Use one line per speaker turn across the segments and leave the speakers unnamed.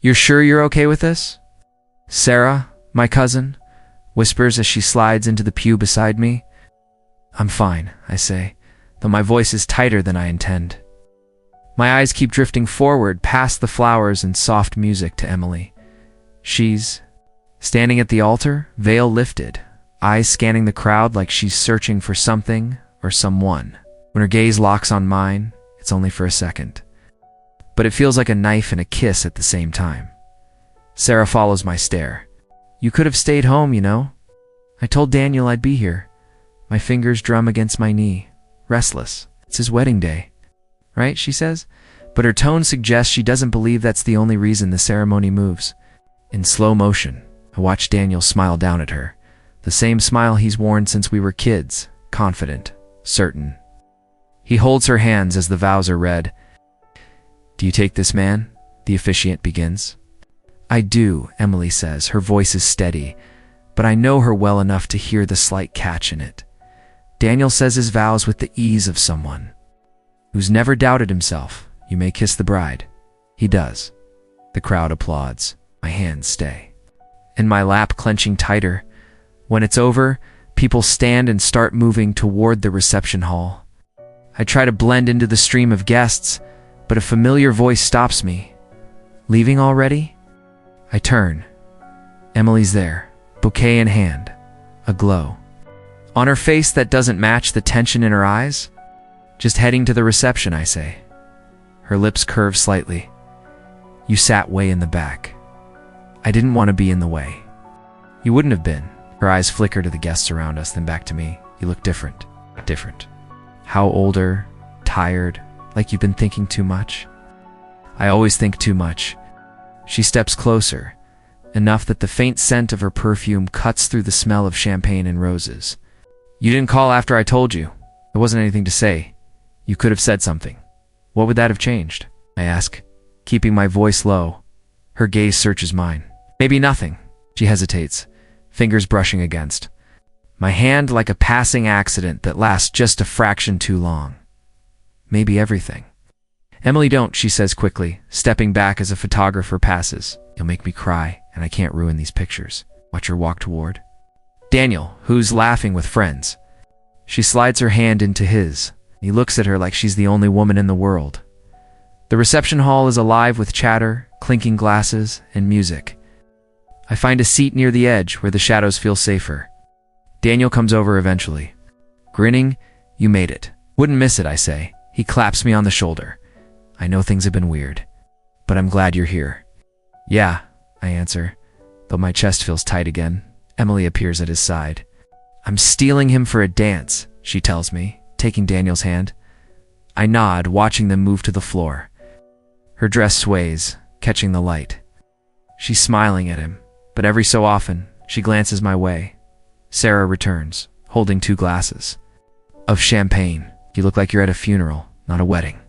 You're sure you're okay with this? Sarah, my cousin, whispers as she slides into the pew beside me. I'm fine, I say, though my voice is tighter than I intend. My eyes keep drifting forward past the flowers and soft music to Emily. She's standing at the altar, veil lifted, eyes scanning the crowd like she's searching for something or someone. When her gaze locks on mine, it's only for a second. But it feels like a knife and a kiss at the same time. Sarah follows my stare. You could have stayed home, you know. I told Daniel I'd be here. My fingers drum against my knee, restless. It's his wedding day. Right, she says, but her tone suggests she doesn't believe that's the only reason the ceremony moves. In slow motion, I watch Daniel smile down at her. The same smile he's worn since we were kids, confident, certain. He holds her hands as the vows are read. Do you take this man? The officiant begins. I do, Emily says. Her voice is steady, but I know her well enough to hear the slight catch in it. Daniel says his vows with the ease of someone who's never doubted himself. You may kiss the bride. He does. The crowd applauds. My hands stay. And my lap clenching tighter. When it's over, people stand and start moving toward the reception hall. I try to blend into the stream of guests, but a familiar voice stops me. Leaving already? I turn. Emily's there, bouquet in hand, aglow. On her face that doesn't match the tension in her eyes. Just heading to the reception, I say. Her lips curve slightly. You sat way in the back. I didn't want to be in the way. You wouldn't have been. Her eyes flicker to the guests around us, then back to me. You look different. Different. How older, tired, like you've been thinking too much? I always think too much. She steps closer, enough that the faint scent of her perfume cuts through the smell of champagne and roses. You didn't call after I told you. There wasn't anything to say. You could have said something. What would that have changed? I ask, keeping my voice low. Her gaze searches mine. Maybe nothing. She hesitates, fingers brushing against. My hand like a passing accident that lasts just a fraction too long. Maybe everything. Emily, don't, she says quickly, stepping back as a photographer passes. You'll make me cry, and I can't ruin these pictures. Watch her walk toward Daniel, who's laughing with friends. She slides her hand into his. He looks at her like she's the only woman in the world. The reception hall is alive with chatter, clinking glasses, and music. I find a seat near the edge where the shadows feel safer. Daniel comes over eventually. Grinning, you made it. Wouldn't miss it, I say. He claps me on the shoulder. I know things have been weird, but I'm glad you're here. Yeah, I answer, though my chest feels tight again. Emily appears at his side. I'm stealing him for a dance, she tells me, taking Daniel's hand. I nod, watching them move to the floor. Her dress sways, catching the light. She's smiling at him, but every so often, she glances my way. Sarah returns, holding 2 glasses of champagne. You look like you're at a funeral, not a wedding.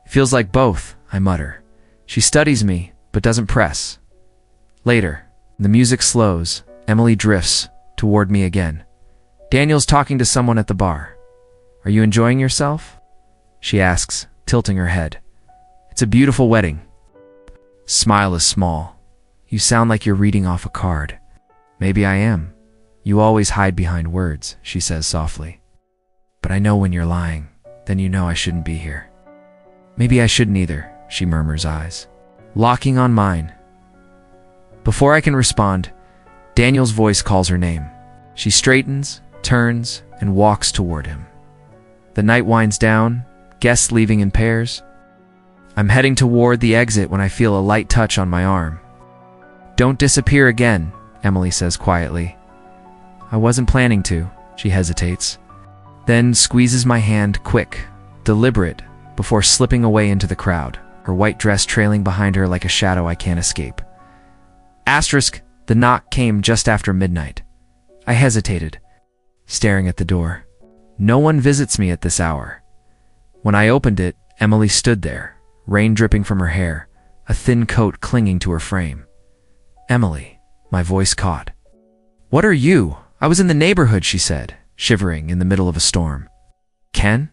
It feels like both, I mutter. She studies me, but doesn't press. Later, the music slows. Emily drifts toward me again. Daniel's talking to someone at the bar. Are you enjoying yourself? She asks, tilting her head. It's a beautiful wedding. Smile is small. You sound like you're reading off a card. Maybe I am. You always hide behind words, she says softly. But I know when you're lying, then you know I shouldn't be here. Maybe I shouldn't either, she murmurs, eyes locking on mine. Before I can respond, Daniel's voice calls her name. She straightens, turns, and walks toward him. The night winds down, guests leaving in pairs. I'm heading toward the exit when I feel a light touch on my arm. Don't disappear again, Emily says quietly. I wasn't planning to, she hesitates, then squeezes my hand quick, deliberate, before slipping away into the crowd, her white dress trailing behind her like a shadow I can't escape. Asterisk, the knock came just after midnight. I hesitated, staring at the door. No one visits me at this hour. When I opened it, Emily stood there, rain dripping from her hair, a thin coat clinging to her frame. Emily, my voice caught. What are you? I was in the neighborhood, she said, shivering in the middle of a storm. Ken?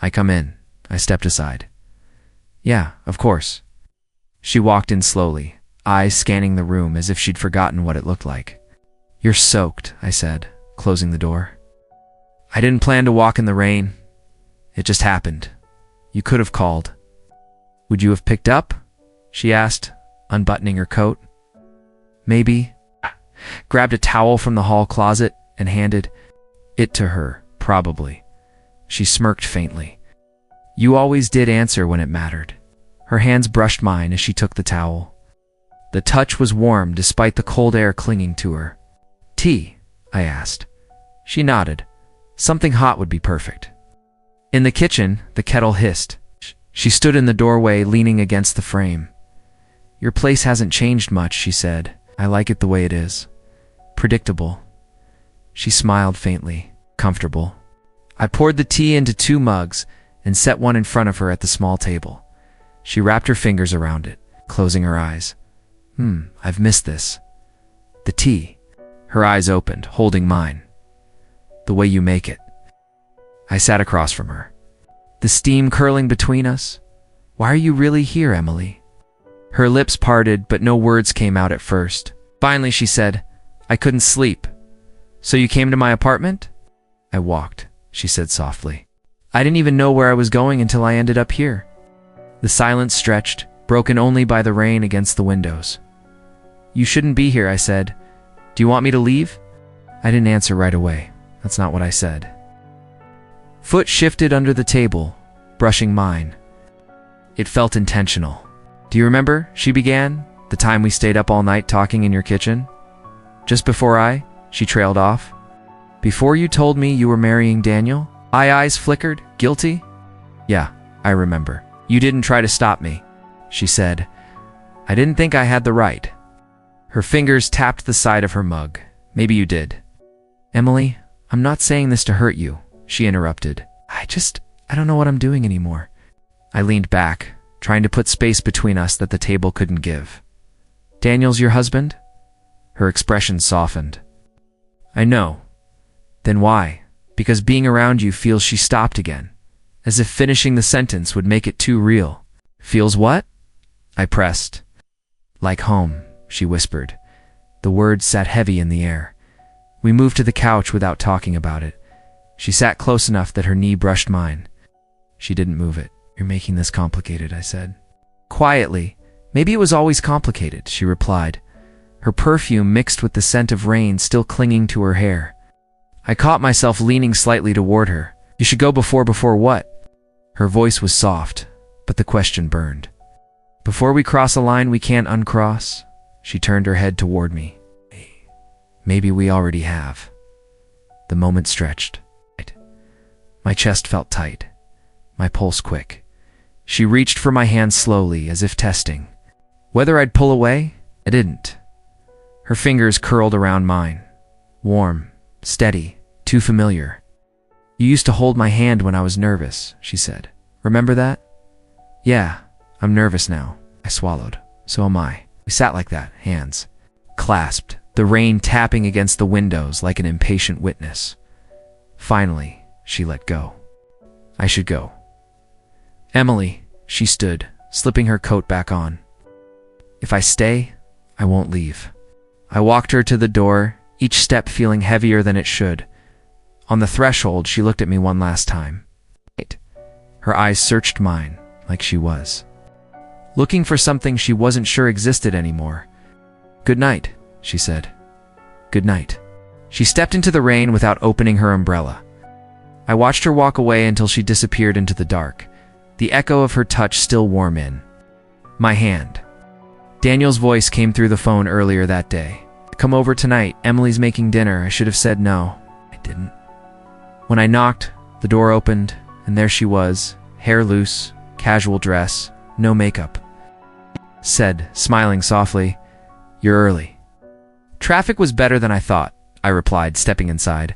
I come in. I stepped aside. Yeah, of course. She walked in slowly, eyes scanning the room as if she'd forgotten what it looked like. "You're soaked," I said, closing the door. "I didn't plan to walk in the rain. It just happened. You could have called." "Would you have picked up?" she asked, unbuttoning her coat. "Maybe." Grabbed a towel from the hall closet and handed it to her. "Probably." She smirked faintly. "You always did answer when it mattered." Her hands brushed mine as she took the towel. The touch was warm despite the cold air clinging to her. "Tea?" I asked. She nodded. Something hot would be perfect. In the kitchen, the kettle hissed. She stood in the doorway, leaning against the frame. "Your place hasn't changed much," she said. "I like it the way it is. Predictable." She smiled faintly. "Comfortable." I poured the tea into 2 mugs and set one in front of her at the small table. She wrapped her fingers around it, closing her eyes. I've missed this." "The tea." Her eyes opened, holding mine. "The way you make it." I sat across from her. "The steam curling between us? Why are you really here, Emily?" Her lips parted, but no words came out at first. Finally, she said, "I couldn't sleep. So you came to my apartment?" "I walked," she said softly. "I didn't even know where I was going until I ended up here." The silence stretched, broken only by the rain against the windows. "You shouldn't be here," I said. "Do you want me to leave?" I didn't answer right away. That's not what I said. Foot shifted under the table, brushing mine. It felt intentional. "Do you remember," she began, "the time we stayed up all night talking in your kitchen? Just before she trailed off. Before you told me you were marrying Daniel?" Eyes flickered. "Guilty?" "Yeah, I remember. You didn't try to stop me," she said. "I didn't think I had the right." Her fingers tapped the side of her mug. "Maybe you did." "Emily, I'm not saying this to hurt you," she interrupted. I don't know what I'm doing anymore." I leaned back, trying to put space between us that the table couldn't give. "Daniel's your husband?" Her expression softened. "I know." "Then why?" "Because being around you feels..." She stopped again, as if finishing the sentence would make it too real. "Feels what?" I pressed. "Like home," she whispered. The words sat heavy in the air. We moved to the couch without talking about it. She sat close enough that her knee brushed mine. She didn't move it. "You're making this complicated," I said. Quietly. "Maybe it was always complicated," she replied, her perfume mixed with the scent of rain still clinging to her hair. I caught myself leaning slightly toward her. "You should go before what?" Her voice was soft, but the question burned. "Before we cross a line we can't uncross?" She turned her head toward me. "Maybe we already have." The moment stretched. My chest felt tight, my pulse quick. She reached for my hand slowly, as if testing whether I'd pull away. I didn't. Her fingers curled around mine. Warm, steady, too familiar. "You used to hold my hand when I was nervous," she said. "Remember that?" "Yeah, I'm nervous now." I swallowed. "So am I." We sat like that, hands clasped, the rain tapping against the windows like an impatient witness. Finally, she let go. "I should go." "Emily," she stood, slipping her coat back on. "If I stay, I won't leave." I walked her to the door, each step feeling heavier than it should. On the threshold, she looked at me one last time. Her eyes searched mine, like she was looking for something she wasn't sure existed anymore. "Good night," she said. "Good night." She stepped into the rain without opening her umbrella. I watched her walk away until she disappeared into the dark, the echo of her touch still warm in my hand. Daniel's voice came through the phone earlier that day. "Come over tonight, Emily's making dinner." I should have said no. I didn't. When I knocked, the door opened, and there she was, hair loose, casual dress, no makeup. Said, smiling softly, "You're early." "Traffic was better than I thought," I replied, stepping inside.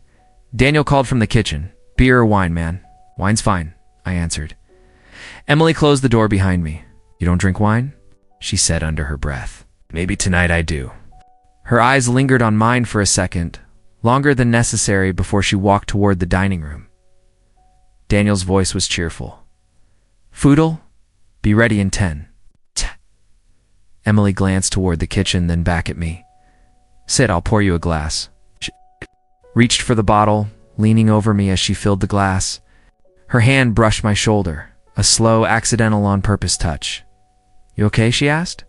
Daniel called from the kitchen. "Beer or wine, man?" "Wine's fine," I answered. Emily closed the door behind me. "You don't drink wine?" she said under her breath. "Maybe tonight I do." Her eyes lingered on mine for a second, longer than necessary before she walked toward the dining room. Daniel's voice was cheerful. "Foodle, be ready in 10. Emily glanced toward the kitchen, then back at me. Sit, I'll pour you a glass. She reached for the bottle, leaning over me as she filled the glass. Her hand brushed my shoulder, a slow, accidental on-purpose touch. You okay? She asked.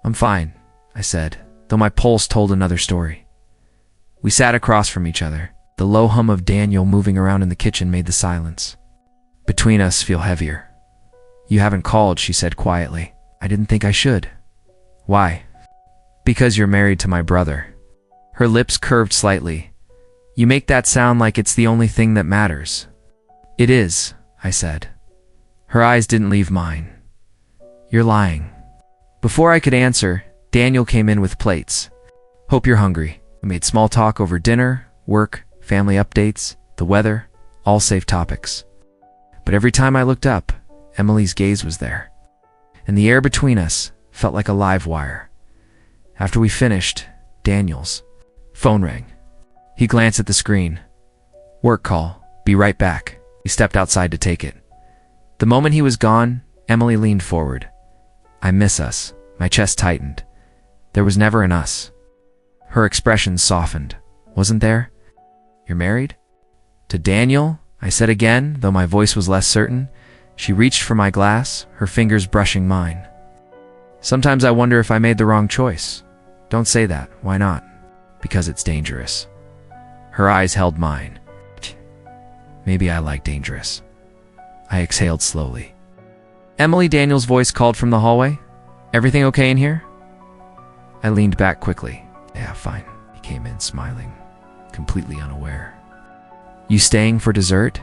I'm fine, I said, though my pulse told another story. We sat across from each other. The low hum of Daniel moving around in the kitchen made the silence between us feel heavier. You haven't called, she said quietly. I didn't think I should. Why? Because you're married to my brother. Her lips curved slightly. You make that sound like it's the only thing that matters. It is, I said. Her eyes didn't leave mine. You're lying. Before I could answer, Daniel came in with plates. Hope you're hungry. We made small talk over dinner, work, family updates, the weather, all safe topics. But every time I looked up, Emily's gaze was there, and the air between us felt like a live wire. After we finished, Daniel's phone rang. He glanced at the screen. Work call. Be right back. He stepped outside to take it. The moment he was gone, Emily leaned forward. I miss us. My chest tightened. There was never an us. Her expression softened. Wasn't there? You're married? To Daniel? I said again, though my voice was less certain. She reached for my glass, her fingers brushing mine. Sometimes I wonder if I made the wrong choice. Don't say that. Why not? Because it's dangerous. Her eyes held mine. Maybe I like dangerous. I exhaled slowly. Emily, Daniel's voice called from the hallway. Everything okay in here? I leaned back quickly. Yeah, fine. He came in smiling, completely unaware. You staying for dessert?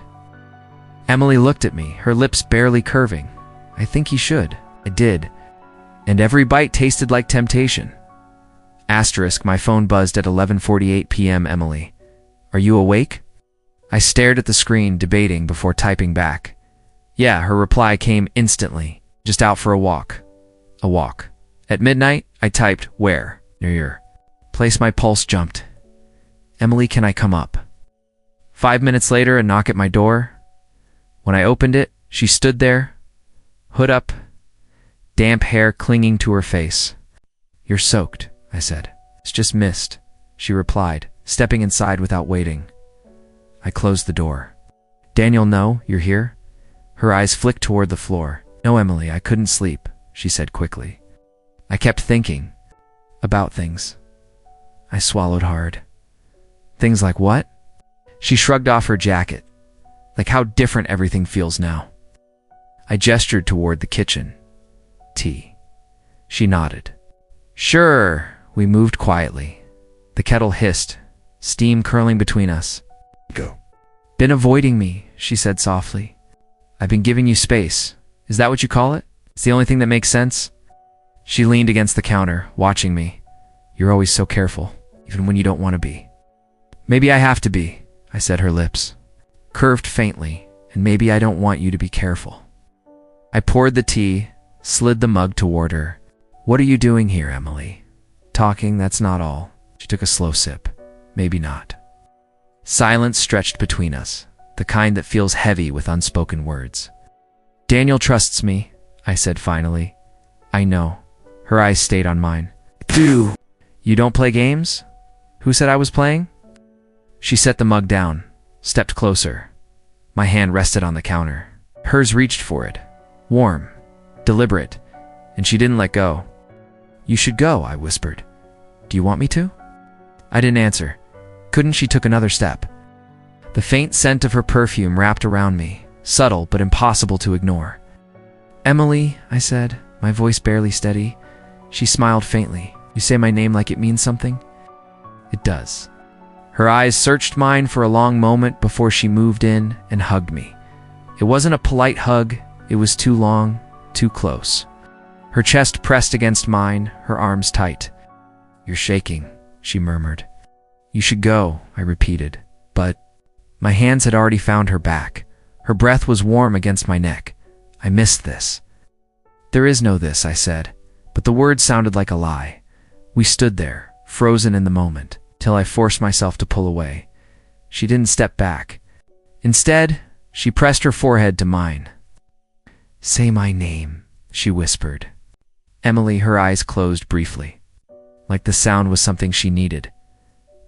Emily looked at me, her lips barely curving. I think he should. I did. And every bite tasted like temptation. Asterisk, my phone buzzed at 11:48 p.m. Emily. Are you awake? I stared at the screen, debating before typing back. Yeah, her reply came instantly. Just out for a walk. A walk. At midnight, I typed, where? Near your place. My pulse jumped. Emily, can I come up? 5 minutes later, a knock at my door. When I opened it, she stood there, hood up, damp hair clinging to her face. You're soaked, I said. It's just mist, she replied, stepping inside without waiting. I closed the door. Daniel, no, you're here? Her eyes flicked toward the floor. No, Emily, I couldn't sleep, she said quickly. I kept thinking about things. I swallowed hard. Things like what? She shrugged off her jacket. Like how different everything feels now. I gestured toward the kitchen. Tea. She nodded. Sure. We moved quietly. The kettle hissed, steam curling between us. Go. Been avoiding me, she said softly. I've been giving you space. Is that what you call it? It's the only thing that makes sense? She leaned against the counter, watching me. You're always so careful, even when you don't want to be. Maybe I have to be, I said, her lips curved faintly, and maybe I don't want you to be careful. I poured the tea, slid the mug toward her. What are you doing here, Emily? Talking, that's not all. She took a slow sip. Maybe not. Silence stretched between us, the kind that feels heavy with unspoken words. Daniel trusts me, I said finally. I know. Her eyes stayed on mine. Do. You don't play games? Who said I was playing? She set the mug down, stepped closer. My hand rested on the counter. Hers reached for it. Warm, deliberate, and she didn't let go. You should go, I whispered. Do you want me to? I didn't answer. Couldn't. She took another step. The faint scent of her perfume wrapped around me, subtle but impossible to ignore. Emily, I said, my voice barely steady. She smiled faintly. You say my name like it means something? It does. Her eyes searched mine for a long moment before she moved in and hugged me. It wasn't a polite hug. It was too long, too close. Her chest pressed against mine, her arms tight. You're shaking, she murmured. You should go, I repeated. But my hands had already found her back. Her breath was warm against my neck. I missed this. There is no this, I said, but the words sounded like a lie. We stood there, frozen in the moment, till I forced myself to pull away. She didn't step back. Instead, she pressed her forehead to mine. Say my name, she whispered. Emily, her eyes closed briefly, like the sound was something she needed.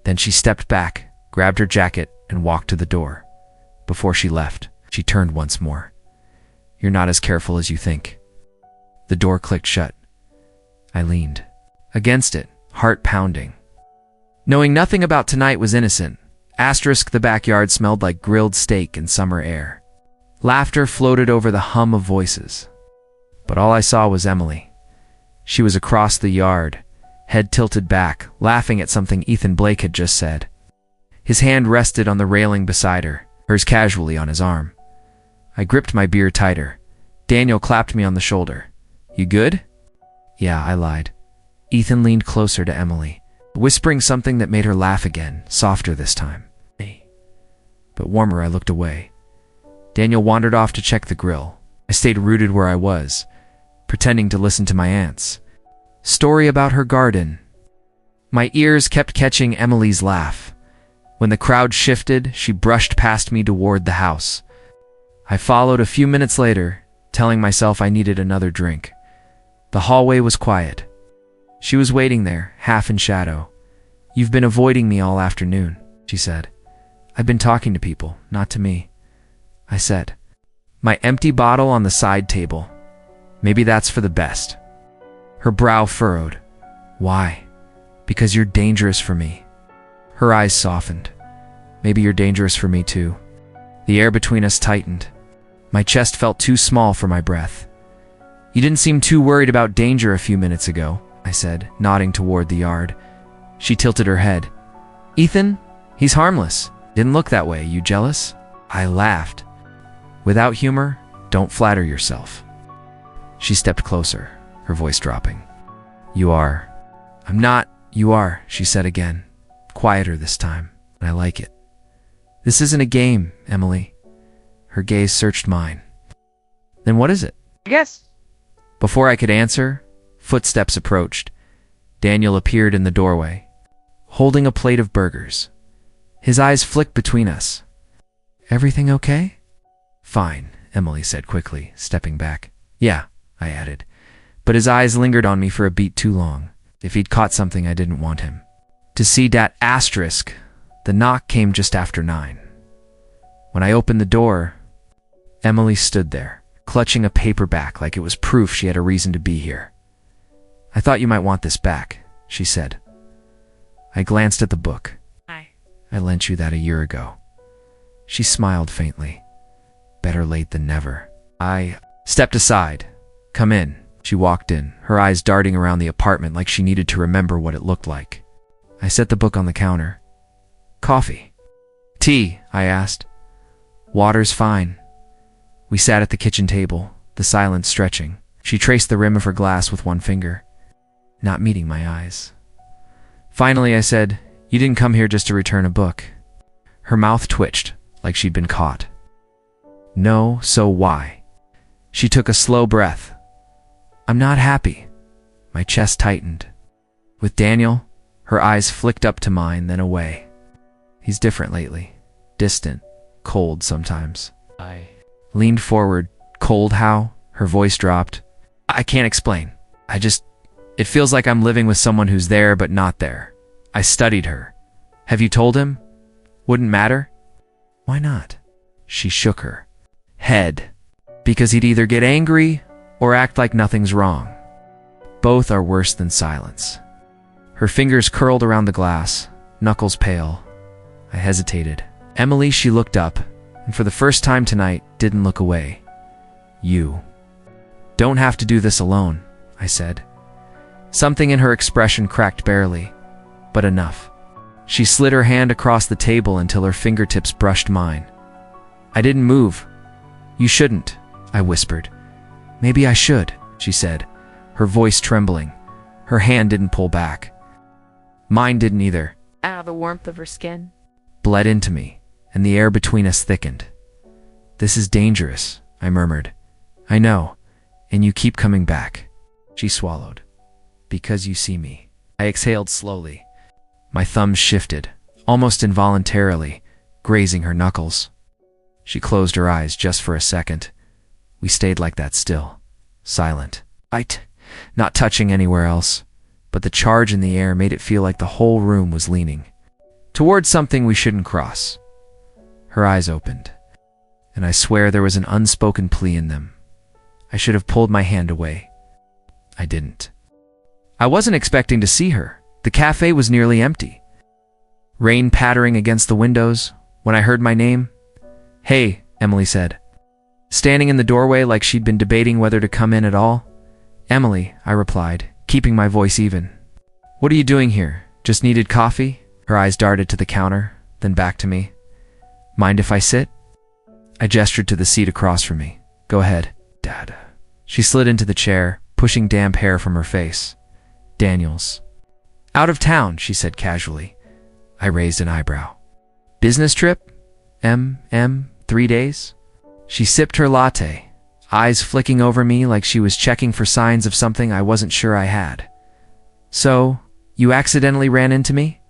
Then she stepped back, grabbed her jacket, and walked to the door. Before she left, she turned once more. "You're not as careful as you think." The door clicked shut. I leaned against it, heart pounding. Knowing nothing about tonight was innocent. The backyard smelled like grilled steak in summer air. Laughter floated over the hum of voices. But all I saw was Emily. She was across the yard, head tilted back, laughing at something Ethan Blake had just said. His hand rested on the railing beside her, hers casually on his arm. I gripped my beer tighter. Daniel clapped me on the shoulder. "You good?" "Yeah," I lied. Ethan leaned closer to Emily, whispering something that made her laugh again, softer this time. But warmer. I looked away. Daniel wandered off to check the grill. I stayed rooted where I was, pretending to listen to my aunt's story about her garden. My ears kept catching Emily's laugh. When the crowd shifted, she brushed past me toward the house. I followed a few minutes later, telling myself I needed another drink. The hallway was quiet. She was waiting there, half in shadow. "You've been avoiding me all afternoon," she said. "I've been talking to people, not to me," I said. My empty bottle on the side table. "Maybe that's for the best." Her brow furrowed. "Why?" "Because you're dangerous for me." Her eyes softened. "Maybe you're dangerous for me too." The air between us tightened. My chest felt too small for my breath. "You didn't seem too worried about danger a few minutes ago," I said, nodding toward the yard. She tilted her head. "Ethan? He's harmless. Didn't look that way. You jealous?" I laughed. "Without humor, don't flatter yourself." She stepped closer, her voice dropping. "You are." "I'm not." "You are," she said again, quieter this time, and I like it. "This isn't a game, Emily." Her gaze searched mine. "Then what is it?"
I guess.
Before I could answer, footsteps approached. Daniel appeared in the doorway, holding a plate of burgers. His eyes flicked between us. "Everything okay?" "Fine," Emily said quickly, stepping back. "Yeah," I added, but his eyes lingered on me for a beat too long. If he'd caught something, I didn't want him to see that asterisk. The knock came just after 9. When I opened the door, Emily stood there, clutching a paperback like it was proof she had a reason to be here. "I thought you might want this back," she said. I glanced at the book. "I lent you that a year ago." She smiled faintly. "Better late than never." I stepped aside. "Come in." She walked in, her eyes darting around the apartment like she needed to remember what it looked like. I set the book on the counter. "Coffee?" "Tea?" I asked. "Water's fine." We sat at the kitchen table, the silence stretching. She traced the rim of her glass with one finger, not meeting my eyes. Finally, I said, "You didn't come here just to return a book." Her mouth twitched, like she'd been caught. "No, so why?" She took a slow breath. "I'm not happy." My chest tightened. With Daniel, her eyes flicked up to mine, then away. "He's different lately. Distant, cold sometimes." I leaned forward. "Cold how?" Her voice dropped. "I can't explain. It feels like I'm living with someone who's there but not there." I studied her. "Have you told him? Wouldn't matter?" "Why not?" She shook her head. "Because he'd either get angry or act like nothing's wrong. Both are worse than silence." Her fingers curled around the glass, knuckles pale. I hesitated. "Emily," she looked up, and for the first time tonight, didn't look away. "You don't have to do this alone," I said. Something in her expression cracked barely, but enough. She slid her hand across the table until her fingertips brushed mine. I didn't move. "You shouldn't," I whispered. "Maybe I should," she said, her voice trembling. Her hand didn't pull back. Mine didn't either.
The warmth of her skin
Bled into me, and the air between us thickened. "This is dangerous," I murmured. "I know, and you keep coming back." She swallowed. "Because you see me." I exhaled slowly. My thumbs shifted, almost involuntarily, grazing her knuckles. She closed her eyes just for a second. We stayed like that still, silent. not touching anywhere else, but the charge in the air made it feel like the whole room was leaning towards something we shouldn't cross. Her eyes opened, and I swear there was an unspoken plea in them. I should have pulled my hand away. I didn't. I wasn't expecting to see her. The cafe was nearly empty. Rain pattering against the windows. When I heard my name, "Hey," Emily said, standing in the doorway like she'd been debating whether to come in at all. "Emily," I replied, keeping my voice even. "What are you doing here? Just needed coffee?" Her eyes darted to the counter, then back to me. "Mind if I sit?" I gestured to the seat across from me. "Go ahead, Dad." She slid into the chair, pushing damp hair from her face. "Daniels." "Out of town," she said casually. I raised an eyebrow. "Business trip? 3 days?" She sipped her latte, eyes flicking over me like she was checking for signs of something I wasn't sure I had. "So, you accidentally ran into me?"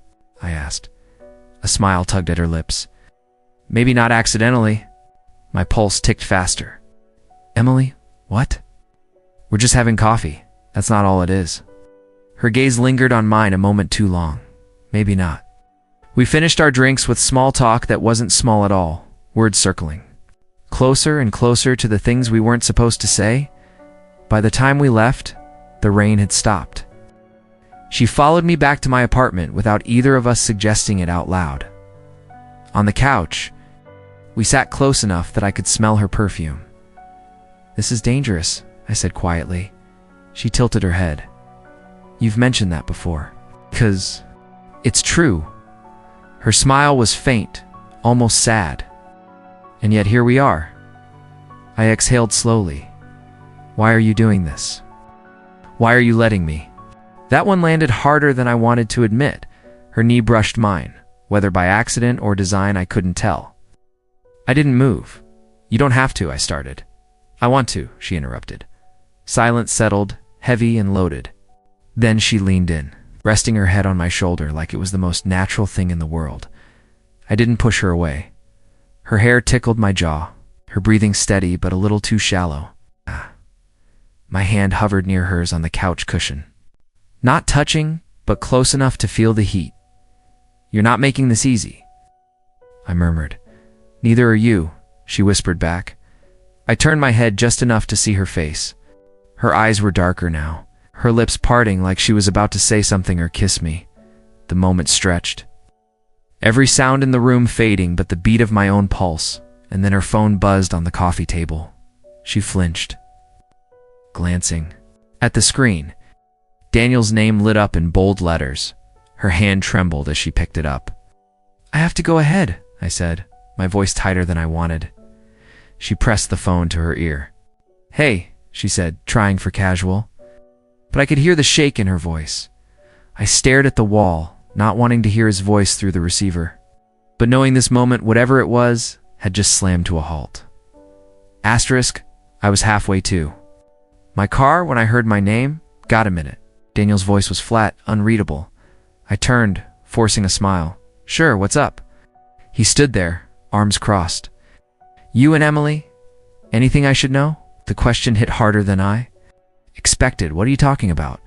I asked. A smile tugged at her lips. "Maybe not accidentally." My pulse ticked faster. "Emily, what?" "We're just having coffee. That's not all it is." Her gaze lingered on mine a moment too long. Maybe not. We finished our drinks with small talk that wasn't small at all, words circling. Closer and closer to the things we weren't supposed to say. By the time we left, the rain had stopped. She followed me back to my apartment without either of us suggesting it out loud. On the couch, we sat close enough that I could smell her perfume. "This is dangerous," I said quietly. She tilted her head. "You've mentioned that before." "'Cause it's true." Her smile was faint, almost sad. And yet here we are. I exhaled slowly. "Why are you doing this? Why are you letting me?" That one landed harder than I wanted to admit. Her knee brushed mine. Whether by accident or design, I couldn't tell. I didn't move. "You don't have to," I started. "I want to," she interrupted. Silence settled, heavy and loaded. Then she leaned in, resting her head on my shoulder like it was the most natural thing in the world. I didn't push her away. Her hair tickled my jaw, her breathing steady but a little too shallow. My hand hovered near hers on the couch cushion. Not touching, but close enough to feel the heat. "You're not making this easy," I murmured. "Neither are you," she whispered back. I turned my head just enough to see her face. Her eyes were darker now, her lips parting like she was about to say something or kiss me. The moment stretched. Every sound in the room fading but the beat of my own pulse, and then her phone buzzed on the coffee table. She flinched, glancing at the screen. Daniel's name lit up in bold letters. Her hand trembled as she picked it up. "I have to go ahead," I said, my voice tighter than I wanted. She pressed the phone to her ear. "Hey," she said, trying for casual. But I could hear the shake in her voice. I stared at the wall, not wanting to hear his voice through the receiver, but knowing this moment, whatever it was, had just slammed to a halt. Asterisk, I was halfway to my car when I heard my name. "Got a minute?" Daniel's voice was flat, unreadable. I turned, forcing a smile. "Sure, what's up?" He stood there, arms crossed. "You and Emily? Anything I should know?" The question hit harder than I expected. "What are you talking about?"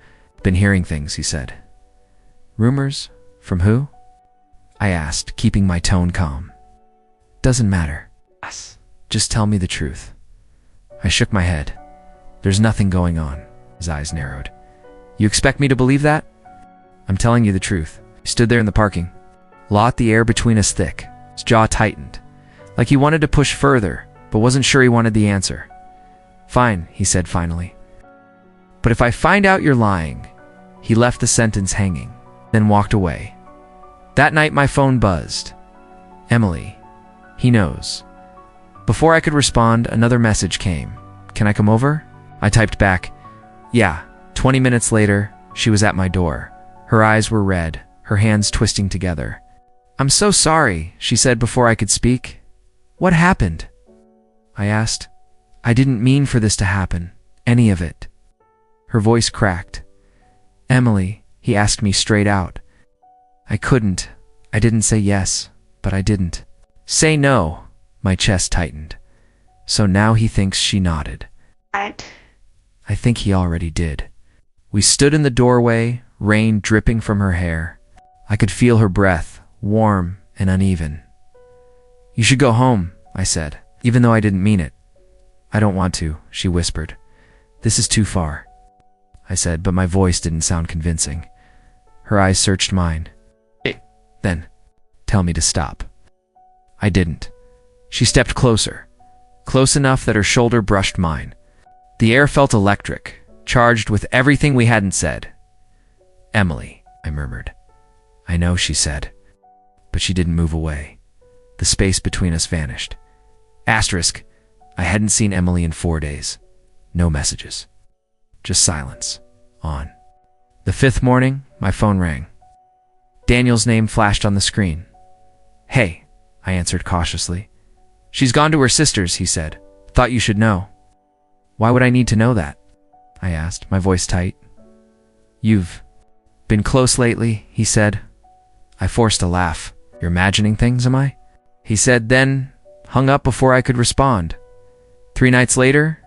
"Been hearing things," he said. "Rumors? From who?" I asked, keeping my tone calm. "Doesn't matter. Just tell me the truth." I shook my head. "There's nothing going on." His eyes narrowed. "You expect me to believe that?" "I'm telling you the truth." He stood there in the parking lot, the air between us thick. His jaw tightened, like he wanted to push further, but wasn't sure he wanted the answer. "Fine," he said finally. "But if I find out you're lying..." He left the sentence hanging, then walked away. That night my phone buzzed. "Emily, he knows." Before I could respond, another message came. "Can I come over?" I typed back, "Yeah." 20 minutes later, she was at my door. Her eyes were red, her hands twisting together. "I'm so sorry," she said before I could speak. "What happened?" I asked. "I didn't mean for this to happen. Any of it." Her voice cracked. "Emily," he asked me straight out. I couldn't. I didn't say yes, but I didn't say no. My chest tightened. So now he thinks she nodded. I think he already did. We stood in the doorway, rain dripping from her hair. I could feel her breath, warm and uneven. "You should go home," I said, even though I didn't mean it. "I don't want to," she whispered. "This is too far," I said, but my voice didn't sound convincing. Her eyes searched mine. "Then, tell me to stop." I didn't. She stepped closer, close enough that her shoulder brushed mine. The air felt electric, charged with everything we hadn't said. "Emily," I murmured. "I know," she said. But she didn't move away. The space between us vanished. Asterisk, I hadn't seen Emily in 4 days. No messages. Just silence. On. The 5th morning, my phone rang. Daniel's name flashed on the screen. "Hey," I answered cautiously. "She's gone to her sister's," he said. "Thought you should know." "Why would I need to know that?" I asked, my voice tight. "You've been close lately," he said. I forced a laugh. "You're imagining things, am I?" He said, then hung up before I could respond. 3 nights later,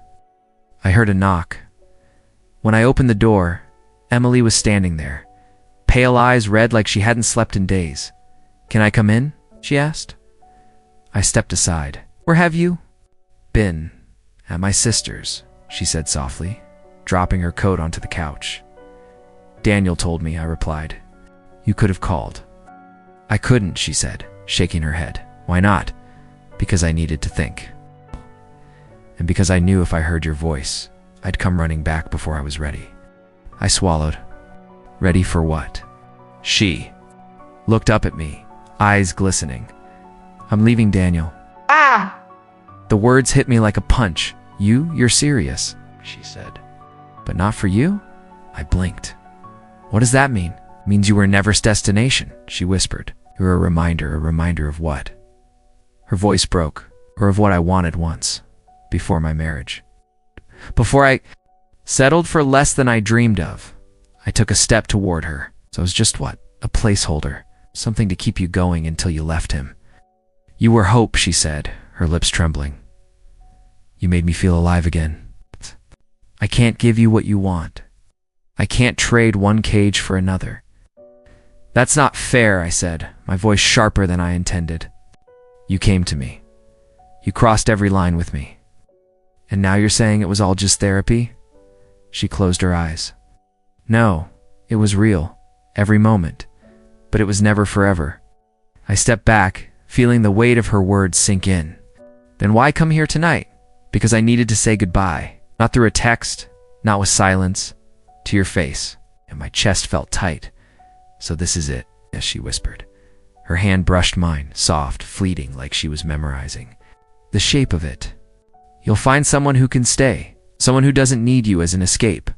I heard a knock. When I opened the door, Emily was standing there, pale eyes red like she hadn't slept in days. "Can I come in?" she asked. I stepped aside. "Where have you been?" "At my sister's," she said softly, dropping her coat onto the couch. "Daniel told me," I replied. "You could have called." "I couldn't," she said, shaking her head. "Why not?" "Because I needed to think. And because I knew if I heard your voice, I'd come running back before I was ready." I swallowed. Ready for what? She looked up at me, eyes glistening. "I'm leaving Daniel."
Ah!
The words hit me like a punch. You're serious," she said. "But not for you?" I blinked. "What does that mean?" "Means you were Never's destination," she whispered. "You're a reminder of what?" Her voice broke, or of what I wanted once, before my marriage. Before I settled for less than I dreamed of, I took a step toward her. So it was just what? A placeholder, something to keep you going until you left him. "You were hope," she said, her lips trembling. "You made me feel alive again." "I can't give you what you want. I can't trade one cage for another." "That's not fair," I said, my voice sharper than I intended. "You came to me. You crossed every line with me. And now you're saying it was all just therapy?" She closed her eyes. "No, it was real, every moment, but it was never forever." I stepped back, feeling the weight of her words sink in. "Then why come here tonight?" "Because I needed to say goodbye. Not through a text, not with silence. To your face." And my chest felt tight. "So this is it," yes, she whispered. Her hand brushed mine, soft, fleeting, like she was memorizing. "The shape of it. You'll find someone who can stay, someone who doesn't need you as an escape."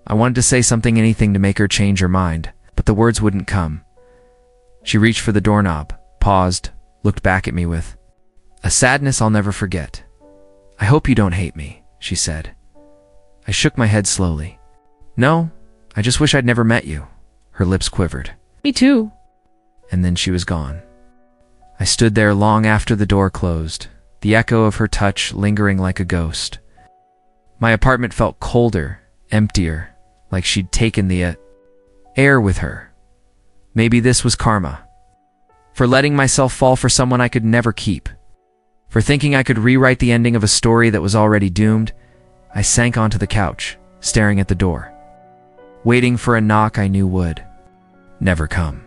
I wanted to say something, anything to make her change her mind, but the words wouldn't come. She reached for the doorknob, paused, looked back at me with a sadness I'll never forget. "I hope you don't hate me," she said. I shook my head slowly. "No, I just wish I'd never met you." Her lips quivered.
Me too.
And then she was gone. I stood there long after the door closed, the echo of her touch lingering like a ghost. My apartment felt colder, emptier, like she'd taken the air with her. Maybe this was karma. For letting myself fall for someone I could never keep. For thinking I could rewrite the ending of a story that was already doomed, I sank onto the couch, staring at the door, waiting for a knock I knew would never come.